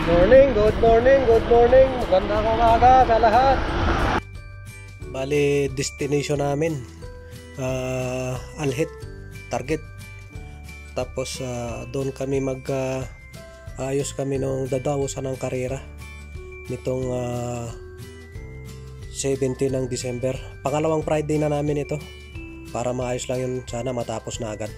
Good morning, good morning. Magandang umaga sa lahat. Bali, destination namin Alhit, Target. Tapos doon kami ayos kami nung dadawasan ng karera nitong 17 ng December. Pangalawang Friday na namin ito para maayos lang yun, sana matapos na agad.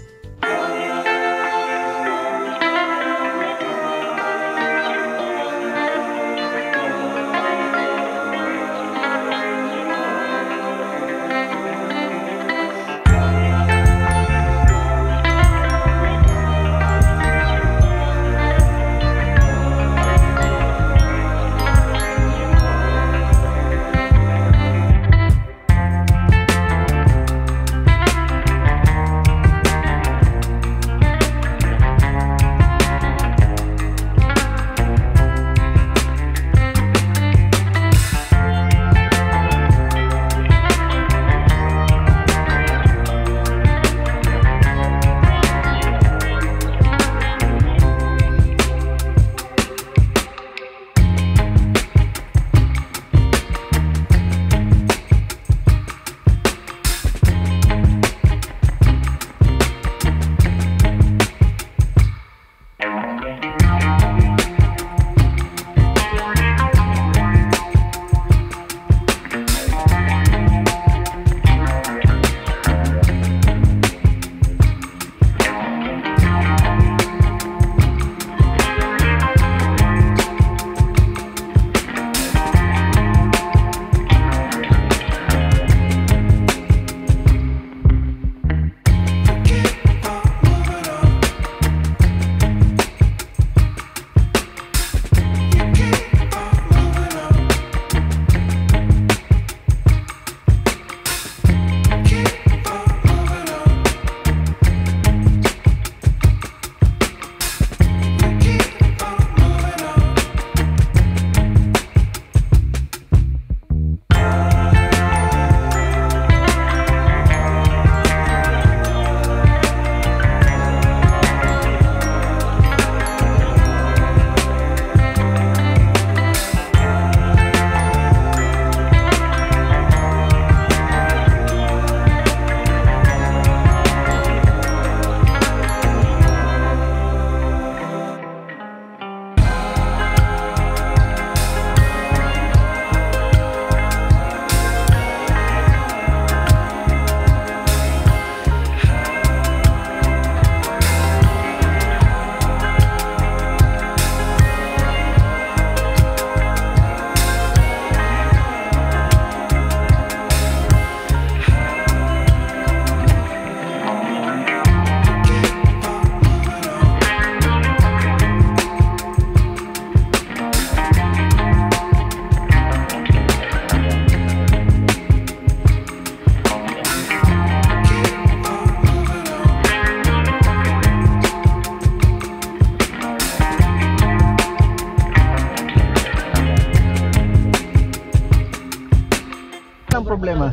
Problema.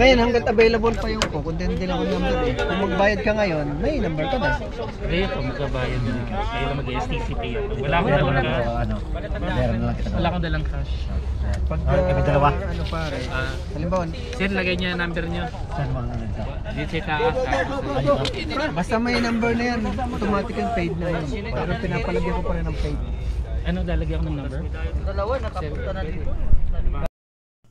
Ngayon hanggang available pa yung ko, kundi hindi lang ako number eh. Kung magbayad ka ngayon, may number ka na. Ngayon kung magbabayad na, kailan mag-STCP yan. Wala akong dalang cash. Wala akong dalang cash. Pag kami dalawa. Ano pare? Halimbawa, sir, lagay niya yung number niyo. Saan mga nagsa? Dito sa taas. basta may number na yan, automatic yung paid na yun. Pero pinapalagyan ko pa rin ng paid. Ano, lalagyan ko ng number? Dalawa, nakapunta na dito.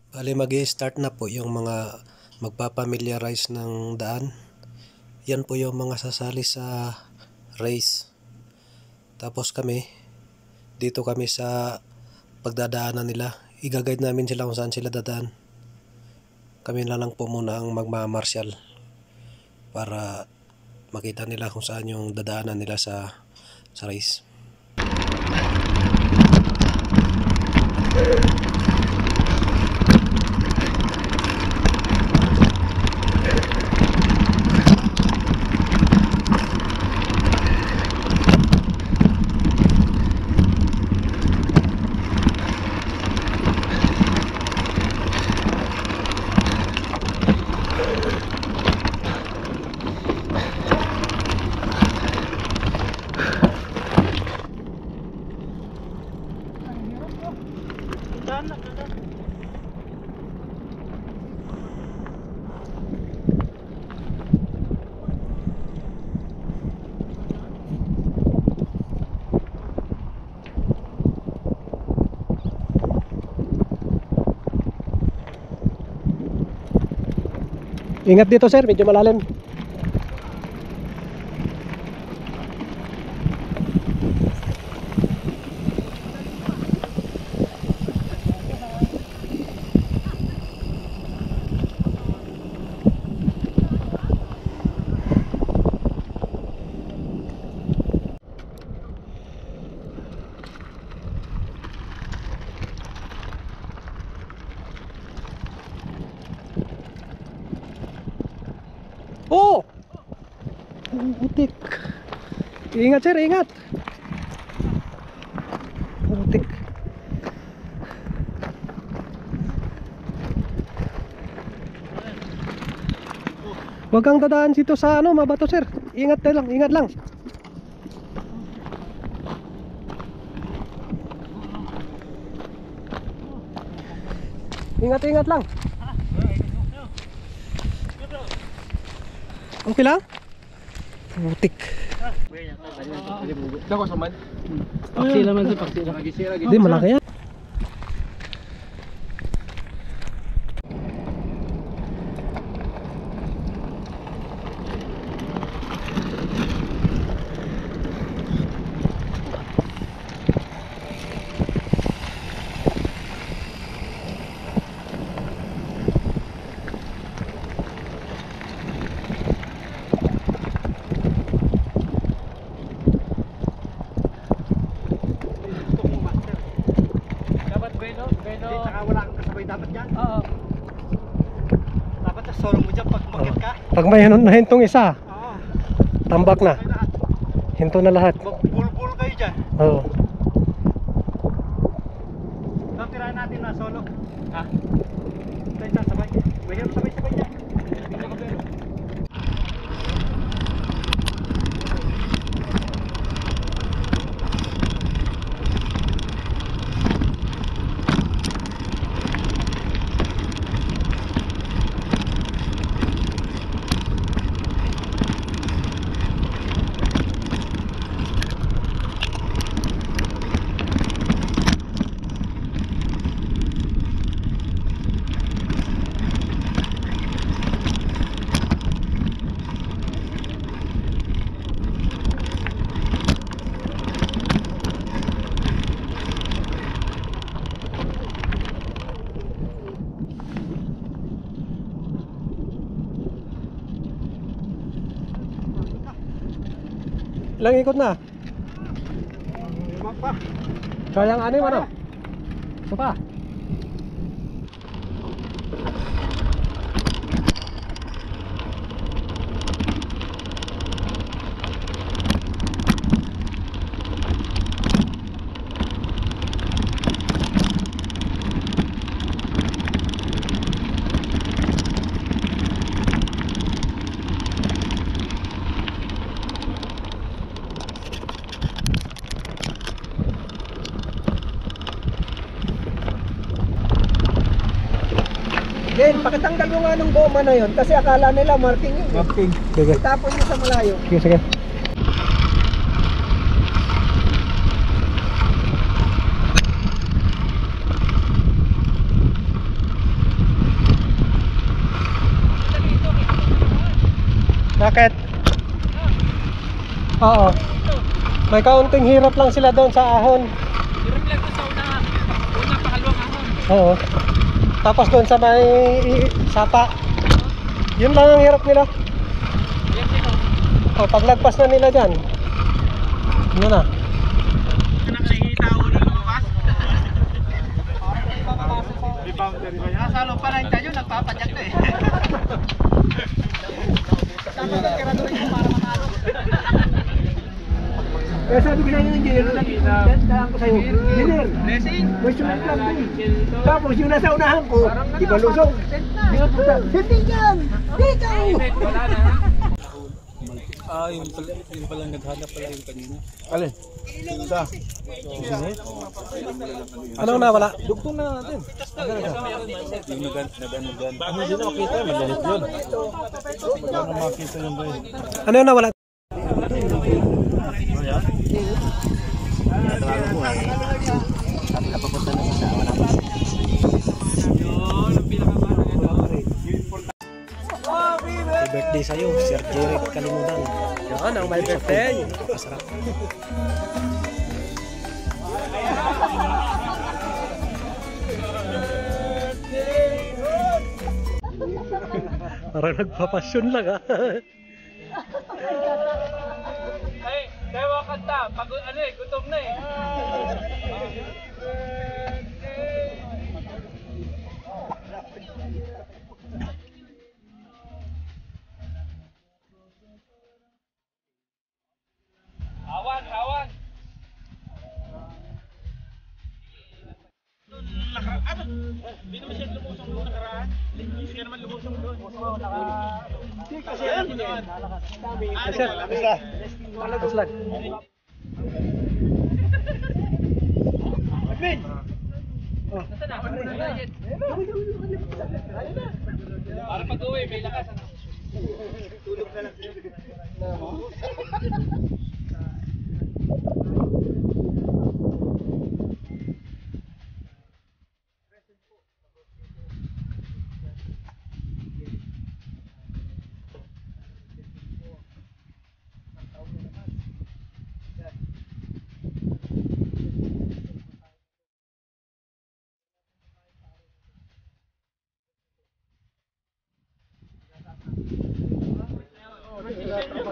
Bali mag-i-start na po yung mga magpapamiliarize ng daan. Yan po yung mga sasali sa race. Tapos dito kami sa pagdadaanan nila. I-guide namin sila kung saan sila dadaan. Kami na lang po muna ang magmamamarsyal para makita nila kung saan yung dadaanan nila sa race. Ingat dito sir, medyo malalim. Oh! Putik. Ingat sir, ingat. Putik. Huwag kang dadaan dito sa ano, mabato sir. Ingat na lang, ingat lang. Ingat lang. Okay lang? Putik. Paksila man siya, paksila. Hindi, malaki yan. Pag may hintong isa, tambak na. Hinto na lahat. Bulbul kayo dyan. Oo. Tirahan natin na solo. Ha? Tayo sabay. Mahirap sabay-sabay dyan. Ilang ikot na? Pa. Sayang anim ano? Isa pa. Then, pakitanggal mo nga ng goma na yun kasi akala nila marking yun. Marking. Sige. Itapon nyo sa malayo. Sige, sige. Bakit? Oo. May kaunting hirap lang sila doon sa ahon. Hirap lang ito sa una pakalawang ahon. Oo. Tapos doon sa may sapa. Yun lang ang hirap nila. Yan dito. O, paglagpas na nila dyan. Ano na? Nakikita ako na lumabas. Nasa loob pa lang tayo, nagpapadyak to eh. Dapat ang kiradurin ko para matalo. Kaya sabi ko sa inyo, engineer, dahan ko sa'yo, engineer, may sulit lang po eh. Tapos yung nasa unahan ko, di ba lusong? Di ba punta, hindi yan! Dito! Yung palang naghanap pala yung kanina. Alin? Isa. Anong nawala? Dugtong na natin. Yung naganugan. Ano din makita? Magalit yun. Wala na makita yun ba yun? Ano yung nawala? Happy birthday sa'yo, Sir Jerry Kalimutan. Yan ang my birthday. Napakasarap. Parang nagpapasyon lang ah. Ay, kaya kanta. Pag ano eh, gutom na eh. Awan, awan. Hindi naman siya lumusong doon nakaraan. Hindi siya naman lumusong doon. Hindi kasi ano yun. Sir, basta. Aslag. Admin! Nasaan na? Para pag-uwi, may lakas. Tulog na lang.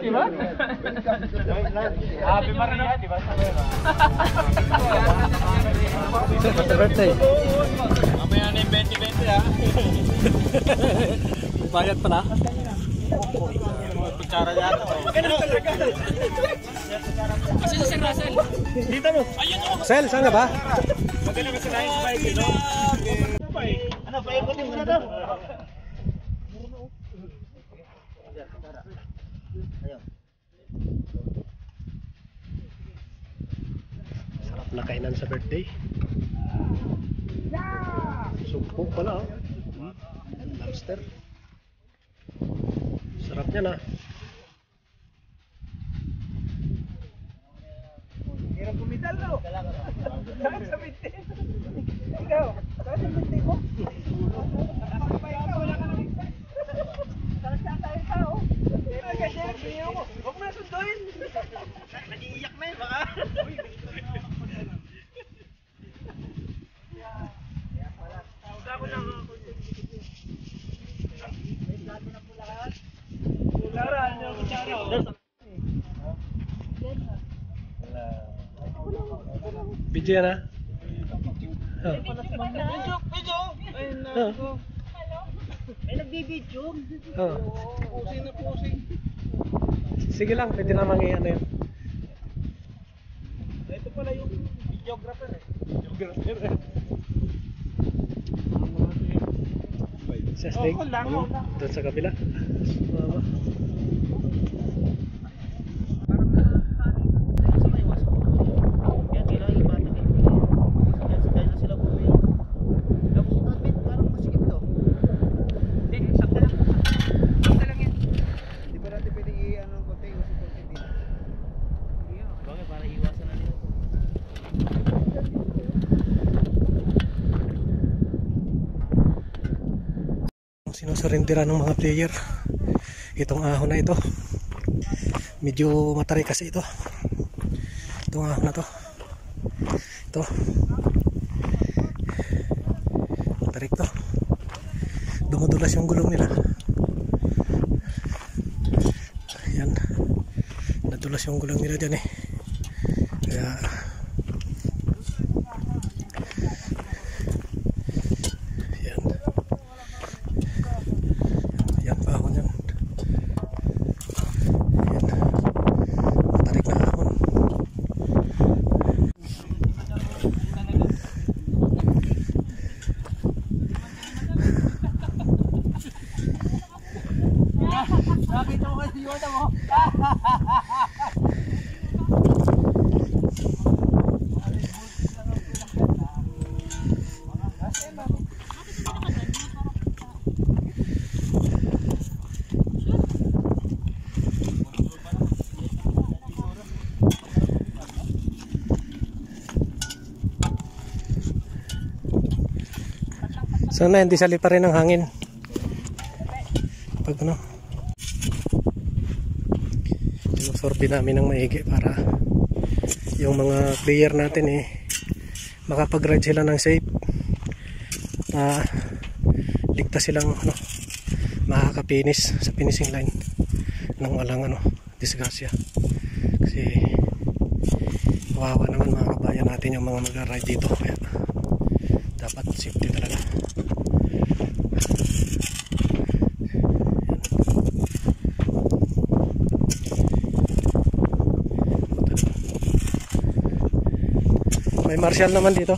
Diba? Happy Maria, diba? Happy birthday. Mamaya na yung 20-20 ha. Bayad pala. Kutsara yata. Ganun talaga. Kasi si Sir Russell. Dito mo. Ayun o. Sel, saan ka ba? Magaling ka sa lain sa bike, no? Ano, paikutin mo na daw. Sarap na kainan sa birthday. Sumpo pala oh. Lobster. Sarap niya na. Hirap kumidal, no? Saan sa binti? Ikaw, saan sa binti mo? Wala ka na binti. Saan tayo tao? Kasi, huwag mo na sunduin. Nag-iiyak na yun, baka. Ako na ako. Video yan ha? Oh. Video! May nagbibidyo. Oh. Pusing na pusing. Sige lang, pwede namang i-ano yun. Ito pala yung videographer eh. Sa stage. Doon sa kabila. Mama. Sinusurrendera ng mga player itong ahon na ito. Medyo mataray kasi ito. Itong ahon na to. Ito. Matarik to. Dumudulas yung gulong nila. Ayan. Nadulas yung gulong nila dyan eh. Kaya Nakita mo kasi yung mata mo. Sana hindi sali pa rin ang hangin. Pag ano, sinusorbe namin ng maigi para yung mga player natin makapag-ride sila ng safe. Ligtas silang makakapinis sa finishing line nang walang disgrasya. Kasi kawawa naman mga kabayan natin yung mga mag-ride dito, kaya dapat safety talaga. May marshal naman dito.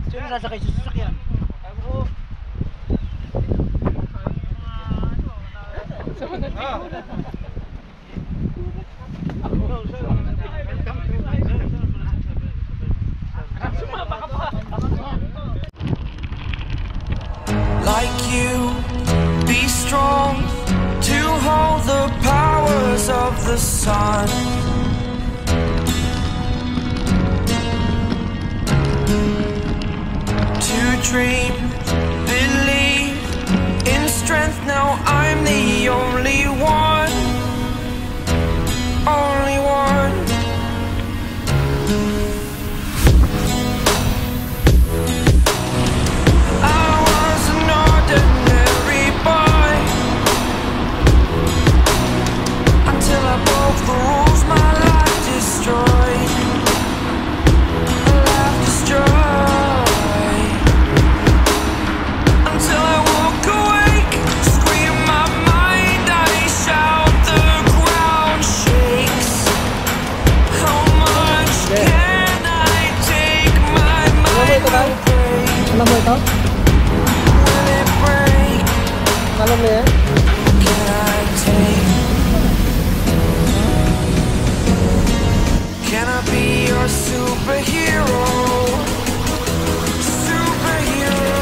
Sino sasakay sa sasakyan? Like you, be strong to hold the powers of the sun. To dream, believe in strength. Now I'm the only one, only one. I was an ordinary boy until I broke the rules. My life destroyed, my life destroyed. Until I walk awake, scream my mind, I shout, the ground shakes. How much can I take? My mind will break. Alam mo ito? Will it break? Alam mo yan? Can I take? Can I be your superhero? Superhero.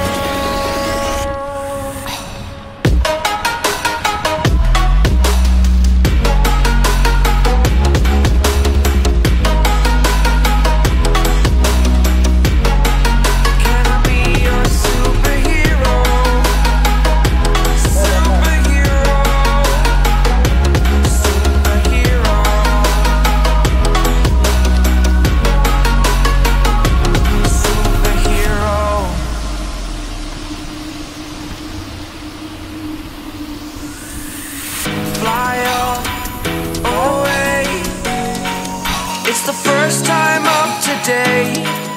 Can I be your superhero? Superhero. Superhero. Superhero. Fly away. It's the first time of today.